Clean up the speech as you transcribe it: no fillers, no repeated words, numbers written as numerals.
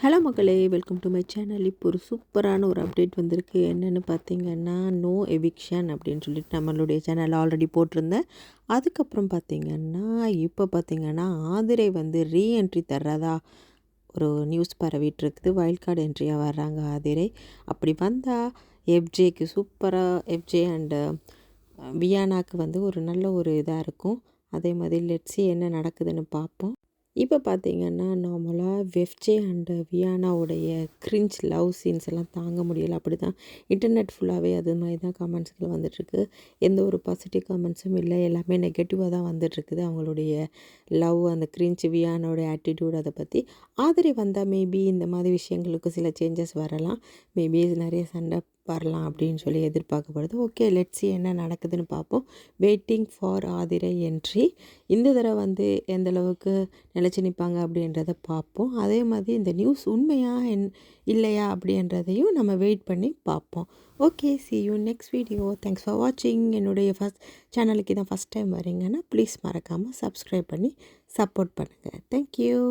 Hello மக்களே, welcome to my channel. இப்போ ஒரு சூப்பரான ஒரு அப்டேட் வந்திருக்கு. என்னென்னு பார்த்தீங்கன்னா, நோ எவிக்ஷன் அப்படின்னு சொல்லிட்டு நம்மளுடைய சேனலில் ஆல்ரெடி போட்டிருந்தேன். அதுக்கப்புறம் பார்த்தீங்கன்னா, இப்போ பார்த்தீங்கன்னா ஆதிரை வந்து ரீஎன்ட்ரி தர்றதா ஒரு நியூஸ் பரவிட்டுருக்குது. வைல்ட் கார்டு என்ட்ரியாக வர்றாங்க ஆதிரை. அப்படி வந்தால் எஃப்ஜேக்கு சூப்பராக எஃப்ஜே அண்டு வியானாக்கு வந்து ஒரு நல்ல ஒரு இதாக இருக்கும். அதே மாதிரி லெட்ஸி என்ன நடக்குதுன்னு பார்ப்போம். இப்போ பார்த்தீங்கன்னா நார்மலாக வெஃப்ஜே அண்டு வியானாவுடைய கிரிஞ்ச் லவ் சீன்ஸ் எல்லாம் தாங்க முடியலை. அப்படி தான் இன்டர்நெட் ஃபுல்லாகவே அது மாதிரி தான் கமெண்ட்ஸ்கள் வந்துட்டுருக்கு. எந்த ஒரு பாசிட்டிவ் கமெண்ட்ஸும் இல்லை, எல்லாமே நெகட்டிவாக தான் வந்துட்டுருக்குது. அவங்களுடைய லவ், அந்த கிரிஞ்ச் வியானோடைய ஆட்டிடியூட், அதை பற்றி ஆதரி வந்தால் மேபி இந்த மாதிரி விஷயங்களுக்கு சில சேஞ்சஸ் வரலாம். மேபி நிறைய சண்டை வரலாம் அப்படின்னு சொல்லி எதிர்பார்க்கப்படுது. ஓகே, லெட்ஸி என்ன நடக்குதுன்னு பார்ப்போம். Waiting for Aathirai entry. இந்த தடவை வந்து எந்தளவுக்கு நிலச்சி நிற்பாங்க அப்படின்றத பார்ப்போம். அதே மாதிரி இந்த நியூஸ் உண்மையா இல்லையா அப்படின்றதையும் நம்ம வெயிட் பண்ணி பார்ப்போம். Okay, see you next video. Thanks for வாட்சிங். என்னுடைய சேனலுக்கு இதான் ஃபஸ்ட் டைம் வரீங்கன்னா ப்ளீஸ் மறக்காமல் சப்ஸ்கிரைப் பண்ணி சப்போர்ட் பண்ணுங்கள். தேங்க்யூ.